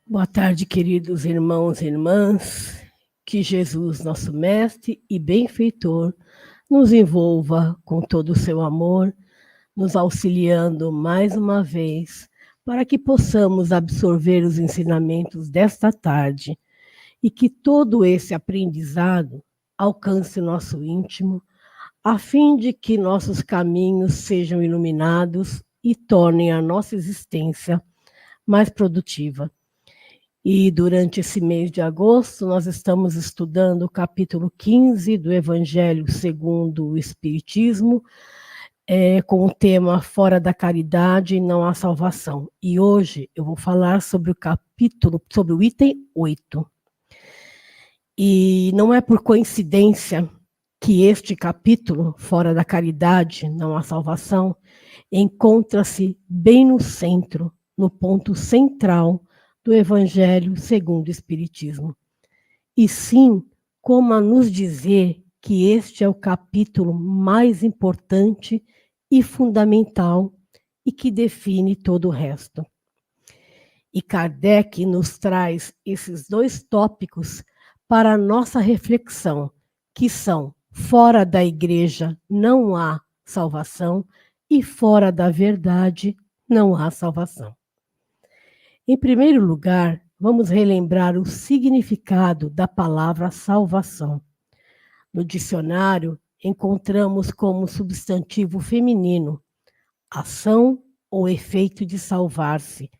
Boa tarde, queridos irmãos e irmãs. Que Jesus, nosso Mestre e benfeitor, nos envolva com todo o seu amor, nos auxiliando mais uma vez, para que possamos absorver os ensinamentos desta tarde e que todo esse aprendizado alcance o nosso íntimo, a fim de que nossos caminhos sejam iluminados e tornem a nossa existência mais produtiva. E durante esse mês de agosto, nós estamos estudando o capítulo 15 do Evangelho segundo o Espiritismo, com o tema Fora da Caridade não há salvação. E hoje eu vou falar sobre o capítulo, sobre o item 8. E não é por coincidência que este capítulo, Fora da Caridade não há salvação, encontra-se bem no centro, no ponto central do Evangelho segundo o Espiritismo. E sim, como a nos dizer que este é o capítulo mais importante e fundamental e que define todo o resto. E Kardec nos traz esses dois tópicos para a nossa reflexão, que são: fora da igreja não há salvação e fora da verdade não há salvação. Em primeiro lugar, vamos relembrar o significado da palavra salvação. No dicionário, encontramos como substantivo feminino ação ou efeito de salvar-se,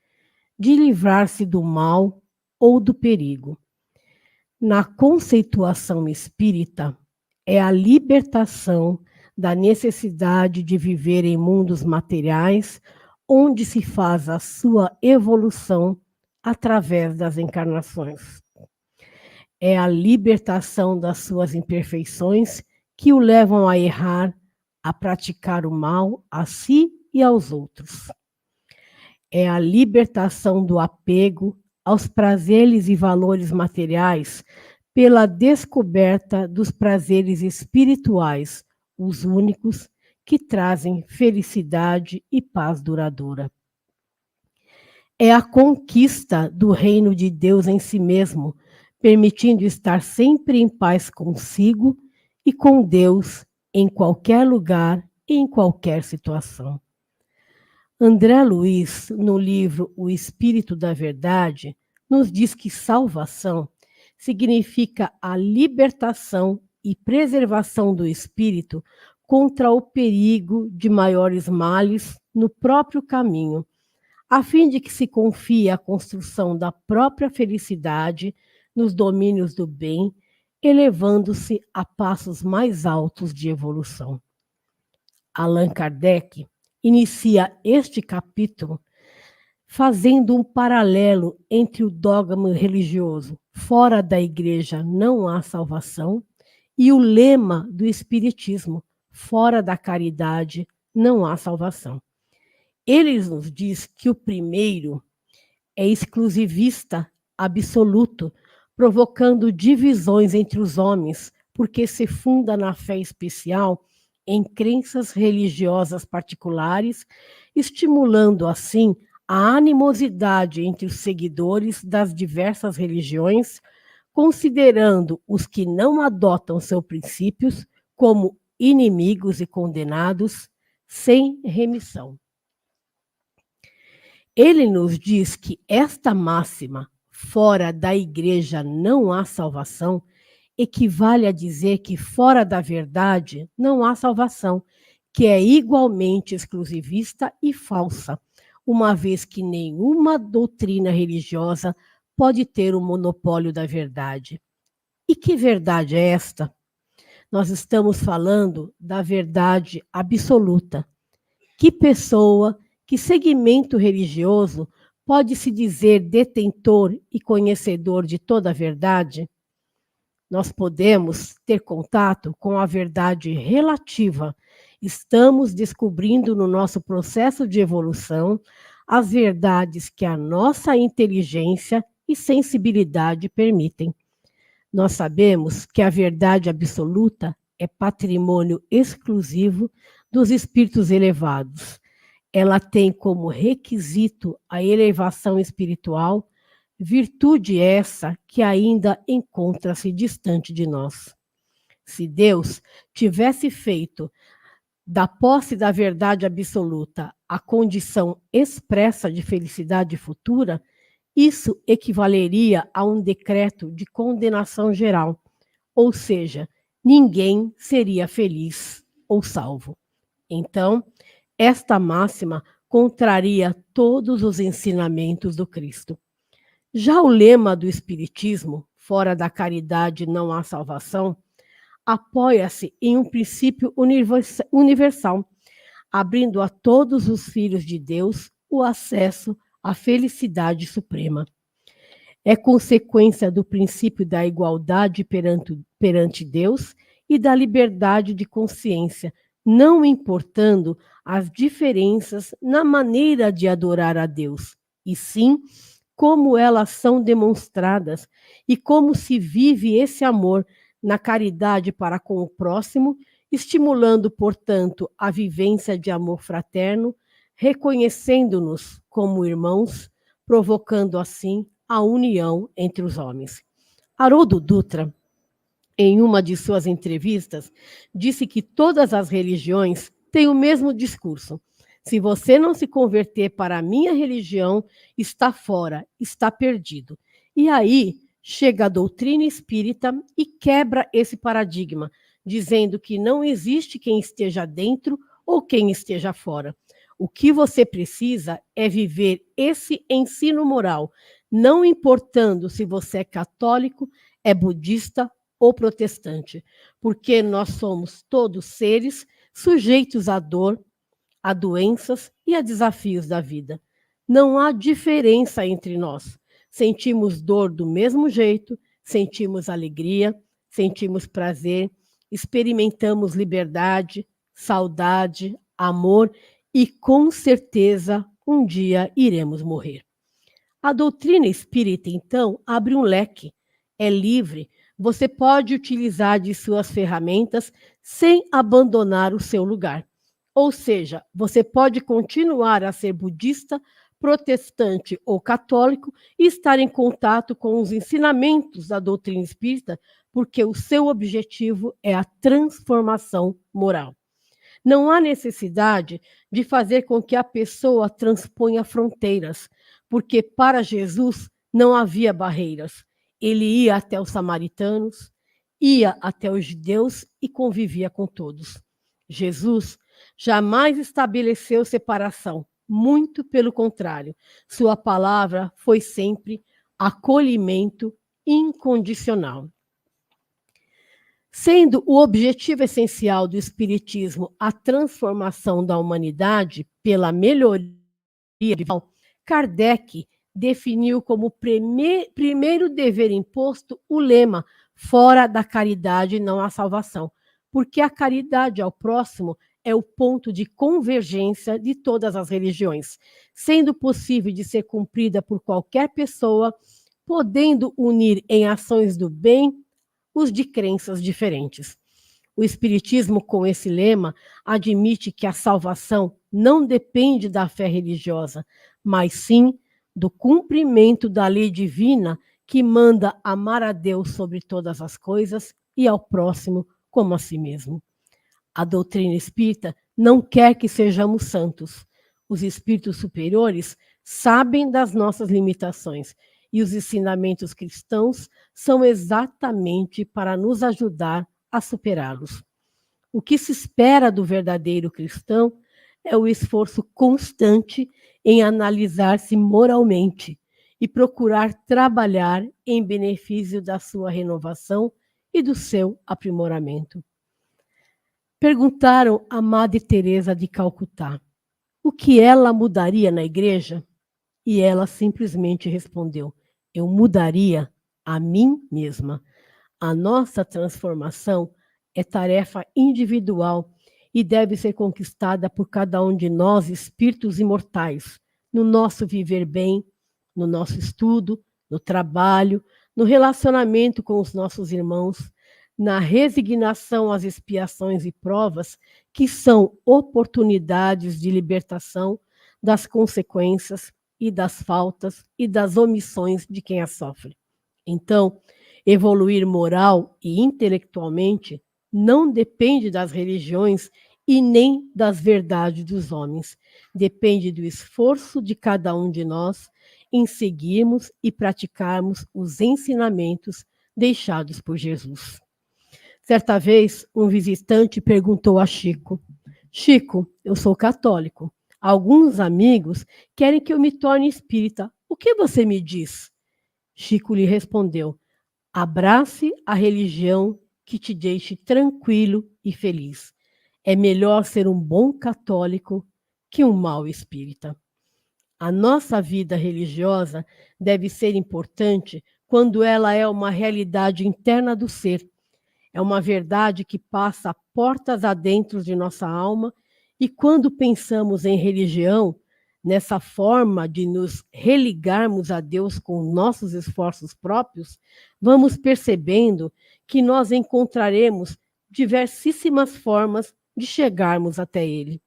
de livrar-se do mal ou do perigo. Na conceituação espírita, é a libertação da necessidade de viver em mundos materiais, onde se faz a sua evolução através das encarnações. É a libertação das suas imperfeições que o levam a errar, a praticar o mal a si e aos outros. É a libertação do apego aos prazeres e valores materiais pela descoberta dos prazeres espirituais, os únicos que trazem felicidade e paz duradoura. É a conquista do reino de Deus em si mesmo, permitindo estar sempre em paz consigo e com Deus em qualquer lugar e em qualquer situação. André Luiz, no livro O Espírito da Verdade, nos diz que salvação significa a libertação e preservação do espírito contra o perigo de maiores males no próprio caminho, a fim de que se confie a construção da própria felicidade nos domínios do bem, elevando-se a passos mais altos de evolução. Allan Kardec inicia este capítulo fazendo um paralelo entre o dogma religioso fora da igreja não há salvação e o lema do espiritismo fora da caridade não há salvação. Ele nos diz que o primeiro é exclusivista absoluto, provocando divisões entre os homens, porque se funda na fé especial em crenças religiosas particulares, estimulando assim a animosidade entre os seguidores das diversas religiões, considerando os que não adotam seus princípios como inimigos e condenados sem remissão. Ele nos diz que esta máxima, fora da igreja não há salvação, equivale a dizer que fora da verdade não há salvação, que é igualmente exclusivista e falsa, uma vez que nenhuma doutrina religiosa pode ter o monopólio da verdade. E que verdade é esta? Nós estamos falando da verdade absoluta. Que pessoa, que segmento religioso pode se dizer detentor e conhecedor de toda a verdade? Nós podemos ter contato com a verdade relativa. Estamos descobrindo no nosso processo de evolução as verdades que a nossa inteligência e sensibilidade permitem. Nós sabemos que a verdade absoluta é patrimônio exclusivo dos espíritos elevados. Ela tem como requisito a elevação espiritual, virtude essa que ainda encontra-se distante de nós. Se Deus tivesse feito da posse da verdade absoluta a condição expressa de felicidade futura, isso equivaleria a um decreto de condenação geral, ou seja, ninguém seria feliz ou salvo. Então, esta máxima contraria todos os ensinamentos do Cristo. Já o lema do Espiritismo, fora da caridade não há salvação, apoia-se em um princípio universal, abrindo a todos os filhos de Deus o acesso à felicidade suprema. É consequência do princípio da igualdade perante Deus e da liberdade de consciência, não importando as diferenças na maneira de adorar a Deus, e sim como elas são demonstradas e como se vive esse amor na caridade para com o próximo, estimulando, portanto, a vivência de amor fraterno, reconhecendo-nos como irmãos, provocando assim a união entre os homens. Haroldo Dutra, em uma de suas entrevistas, disse que todas as religiões têm o mesmo discurso. Se você não se converter para a minha religião, está fora, está perdido. E aí chega a doutrina espírita e quebra esse paradigma, dizendo que não existe quem esteja dentro ou quem esteja fora. O que você precisa é viver esse ensino moral, não importando se você é católico, é budista ou protestante, porque nós somos todos seres sujeitos à dor, a doenças e a desafios da vida. Não há diferença entre nós. Sentimos dor do mesmo jeito, sentimos alegria, sentimos prazer, experimentamos liberdade, saudade, amor e, com certeza, um dia iremos morrer. A doutrina espírita, então, abre um leque, é livre, você pode utilizar de suas ferramentas sem abandonar o seu lugar. Ou seja, você pode continuar a ser budista, protestante ou católico e estar em contato com os ensinamentos da doutrina espírita, porque o seu objetivo é a transformação moral. Não há necessidade de fazer com que a pessoa transponha fronteiras, porque para Jesus não havia barreiras. Ele ia até os samaritanos, ia até os judeus e convivia com todos. Jesus jamais estabeleceu separação, muito pelo contrário. Sua palavra foi sempre acolhimento incondicional. Sendo o objetivo essencial do Espiritismo a transformação da humanidade pela melhoria moral, Kardec definiu como primeiro dever imposto o lema fora da caridade não há salvação, porque a caridade ao próximo é o ponto de convergência de todas as religiões, sendo possível de ser cumprida por qualquer pessoa, podendo unir em ações do bem os de crenças diferentes. O Espiritismo, com esse lema, admite que a salvação não depende da fé religiosa, mas sim do cumprimento da lei divina que manda amar a Deus sobre todas as coisas e ao próximo como a si mesmo. A doutrina espírita não quer que sejamos santos. Os espíritos superiores sabem das nossas limitações e os ensinamentos cristãos são exatamente para nos ajudar a superá-los. O que se espera do verdadeiro cristão é o esforço constante em analisar-se moralmente e procurar trabalhar em benefício da sua renovação e do seu aprimoramento. Perguntaram a Madre Teresa de Calcutá o que ela mudaria na igreja, e ela simplesmente respondeu: eu mudaria a mim mesma. A nossa transformação é tarefa individual e deve ser conquistada por cada um de nós, espíritos imortais, no nosso viver bem, no nosso estudo, no trabalho, no relacionamento com os nossos irmãos, na resignação às expiações e provas, que são oportunidades de libertação das consequências e das faltas e das omissões de quem a sofre. Então, evoluir moral e intelectualmente não depende das religiões e nem das verdades dos homens. Depende do esforço de cada um de nós em seguirmos e praticarmos os ensinamentos deixados por Jesus. Certa vez, um visitante perguntou a Chico: Chico, eu sou católico. Alguns amigos querem que eu me torne espírita. O que você me diz? Chico lhe respondeu: abrace a religião que te deixe tranquilo e feliz. É melhor ser um bom católico que um mau espírita. A nossa vida religiosa deve ser importante quando ela é uma realidade interna do ser. É uma verdade que passa portas adentro de nossa alma, e quando pensamos em religião, nessa forma de nos religarmos a Deus com nossos esforços próprios, vamos percebendo que nós encontraremos diversíssimas formas de chegarmos até Ele.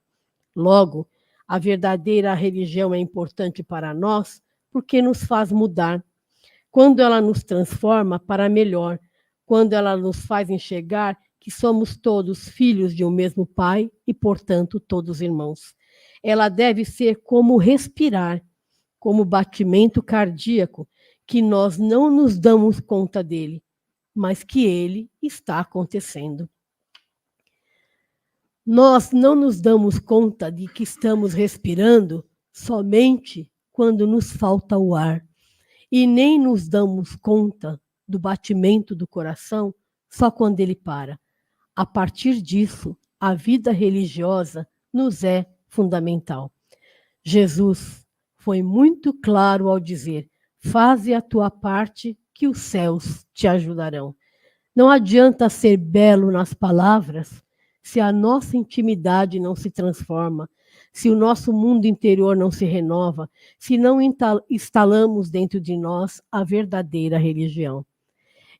Logo, a verdadeira religião é importante para nós porque nos faz mudar, quando ela nos transforma para melhor, quando ela nos faz enxergar que somos todos filhos de um mesmo Pai e, portanto, todos irmãos. Ela deve ser como respirar, como batimento cardíaco, que nós não nos damos conta dele, mas que ele está acontecendo. Nós não nos damos conta de que estamos respirando somente quando nos falta o ar. E nem nos damos conta do batimento do coração só quando ele para. A partir disso, a vida religiosa nos é fundamental. Jesus foi muito claro ao dizer: faze a tua parte que os céus te ajudarão. Não adianta ser belo nas palavras se a nossa intimidade não se transforma, se o nosso mundo interior não se renova, se não instalamos dentro de nós a verdadeira religião.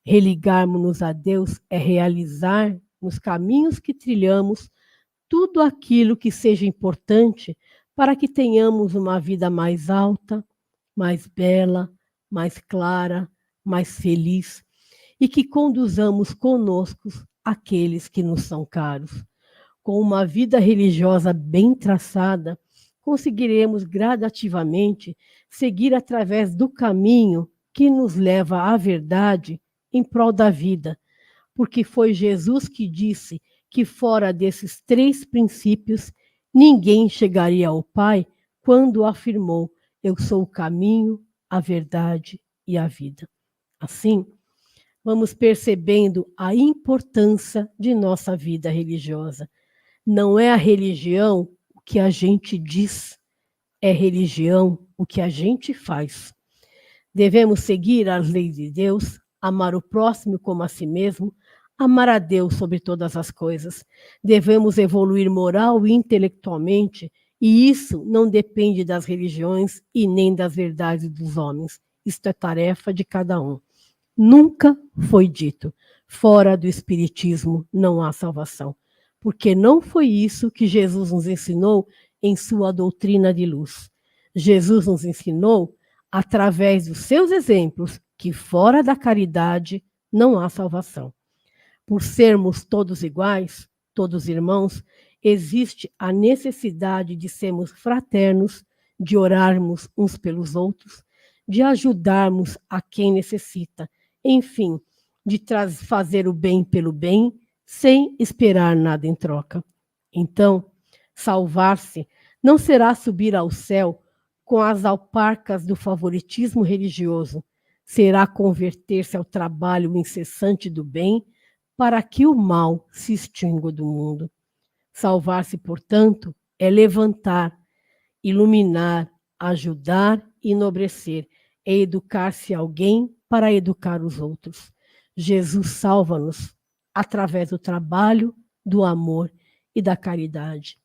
Religarmos-nos a Deus é realizar nos caminhos que trilhamos tudo aquilo que seja importante para que tenhamos uma vida mais alta, mais bela, mais clara, mais feliz, e que conduzamos conosco aqueles que nos são caros. Com uma vida religiosa bem traçada, conseguiremos gradativamente seguir através do caminho que nos leva à verdade em prol da vida, porque foi Jesus que disse que fora desses 3 princípios ninguém chegaria ao Pai quando afirmou: eu sou o caminho, a verdade e a vida. Assim, vamos percebendo a importância de nossa vida religiosa. Não é a religião o que a gente diz, é religião o que a gente faz. Devemos seguir as leis de Deus, amar o próximo como a si mesmo, amar a Deus sobre todas as coisas. Devemos evoluir moral e intelectualmente, e isso não depende das religiões e nem das verdades dos homens. Isto é tarefa de cada um. Nunca foi dito: fora do Espiritismo não há salvação, porque não foi isso que Jesus nos ensinou em sua doutrina de luz. Jesus nos ensinou, através dos seus exemplos, que fora da caridade não há salvação. Por sermos todos iguais, todos irmãos, existe a necessidade de sermos fraternos, de orarmos uns pelos outros, de ajudarmos a quem necessita, enfim, de fazer o bem pelo bem, sem esperar nada em troca. Então, salvar-se não será subir ao céu com as alparcas do favoritismo religioso, será converter-se ao trabalho incessante do bem para que o mal se extingua do mundo. Salvar-se, portanto, é levantar, iluminar, ajudar e enobrecer, é educar-se alguém para educar os outros. Jesus salva-nos através do trabalho, do amor e da caridade.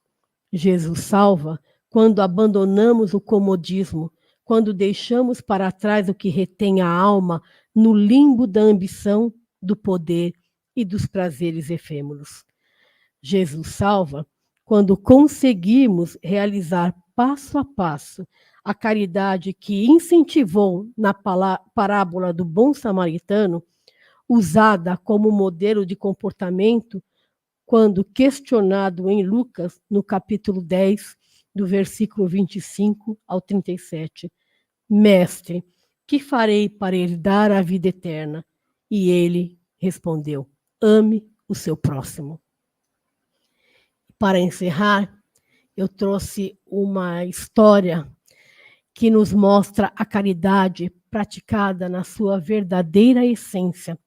Jesus salva quando abandonamos o comodismo, quando deixamos para trás o que retém a alma no limbo da ambição, do poder e dos prazeres efêmeros. Jesus salva quando conseguimos realizar passo a passo A caridade que incentivou na parábola do bom samaritano, usada como modelo de comportamento, quando questionado em Lucas, no capítulo 10, do versículo 25 ao 37. Mestre, que farei para herdar a vida eterna? E ele respondeu: ame o seu próximo. Para encerrar, eu trouxe uma história que nos mostra a caridade praticada na sua verdadeira essência.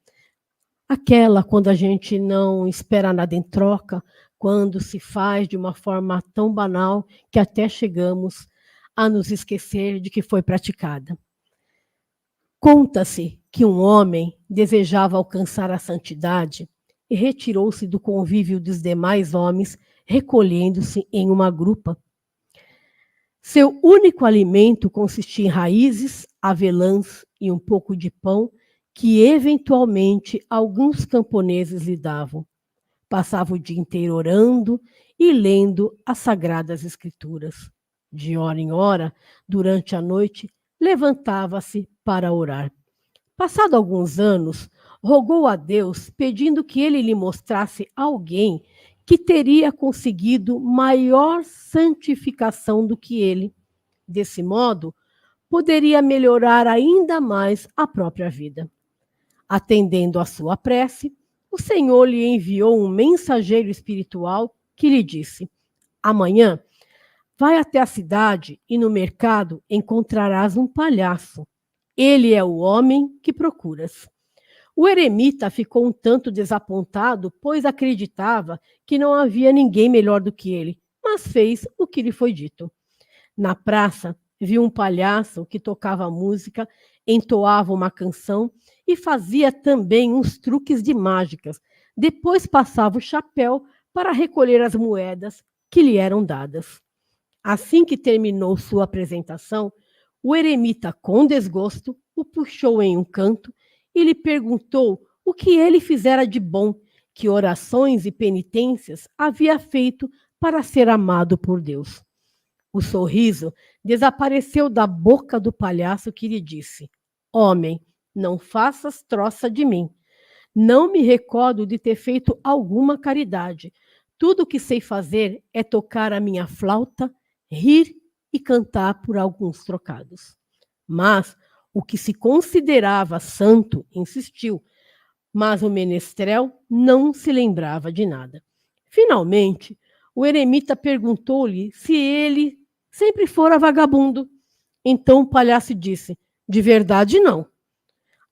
Aquela quando a gente não espera nada em troca, quando se faz de uma forma tão banal que até chegamos a nos esquecer de que foi praticada. Conta-se que um homem desejava alcançar a santidade e retirou-se do convívio dos demais homens, recolhendo-se em uma gruta. Seu único alimento consistia em raízes, avelãs e um pouco de pão que, eventualmente, alguns camponeses lhe davam. Passava o dia inteiro orando e lendo as Sagradas Escrituras. De hora em hora, durante a noite, levantava-se para orar. Passado alguns anos, rogou a Deus, pedindo que ele lhe mostrasse alguém que teria conseguido maior santificação do que ele. Desse modo, poderia melhorar ainda mais a própria vida. Atendendo à sua prece, o Senhor lhe enviou um mensageiro espiritual que lhe disse: amanhã, vai até a cidade e no mercado encontrarás um palhaço. Ele é o homem que procuras. O eremita ficou um tanto desapontado, pois acreditava que não havia ninguém melhor do que ele, mas fez o que lhe foi dito. Na praça, viu um palhaço que tocava música, entoava uma canção e fazia também uns truques de mágicas. Depois passava o chapéu para recolher as moedas que lhe eram dadas. Assim que terminou sua apresentação, o eremita, com desgosto, o puxou em um canto e lhe perguntou o que ele fizera de bom, que orações e penitências havia feito para ser amado por Deus. O sorriso desapareceu da boca do palhaço, que lhe disse: homem, não faças troça de mim. Não me recordo de ter feito alguma caridade. Tudo o que sei fazer é tocar a minha flauta, rir e cantar por alguns trocados. Mas o que se considerava santo insistiu, mas o menestrel não se lembrava de nada. Finalmente, o eremita perguntou-lhe se ele sempre fora vagabundo. Então o palhaço disse: de verdade, não.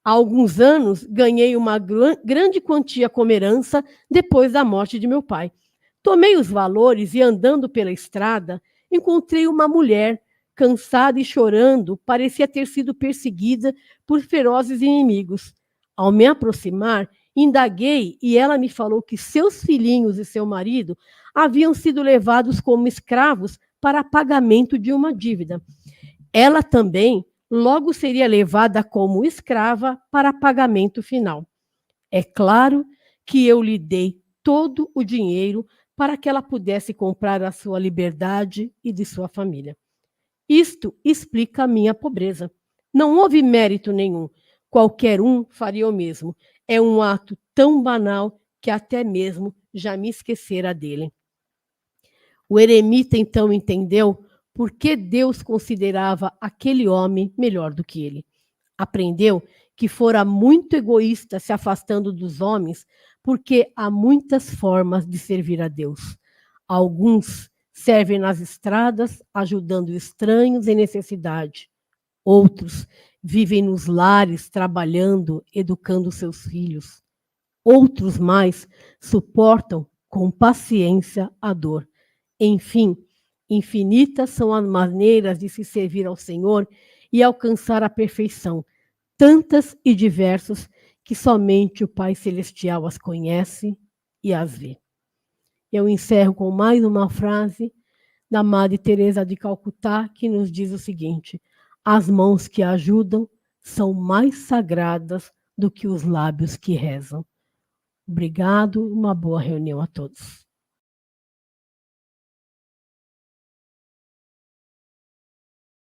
Há alguns anos ganhei uma grande quantia como herança depois da morte de meu pai. Tomei os valores e, andando pela estrada, encontrei uma mulher, cansada e chorando, parecia ter sido perseguida por ferozes inimigos. Ao me aproximar, indaguei e ela me falou que seus filhinhos e seu marido haviam sido levados como escravos para pagamento de uma dívida. Ela também logo seria levada como escrava para pagamento final. É claro que eu lhe dei todo o dinheiro para que ela pudesse comprar a sua liberdade e de sua família. Isto explica a minha pobreza. Não houve mérito nenhum. Qualquer um faria o mesmo. É um ato tão banal que até mesmo já me esquecera dele. O eremita então entendeu por que Deus considerava aquele homem melhor do que ele. Aprendeu que fora muito egoísta se afastando dos homens, porque há muitas formas de servir a Deus. Alguns servem nas estradas, ajudando estranhos em necessidade. Outros vivem nos lares, trabalhando, educando seus filhos. Outros mais suportam com paciência a dor. Enfim, infinitas são as maneiras de se servir ao Senhor e alcançar a perfeição, tantas e diversas que somente o Pai Celestial as conhece e as vê. Eu encerro com mais uma frase da Madre Teresa de Calcutá, que nos diz o seguinte: as mãos que ajudam são mais sagradas do que os lábios que rezam. Obrigado, uma boa reunião a todos.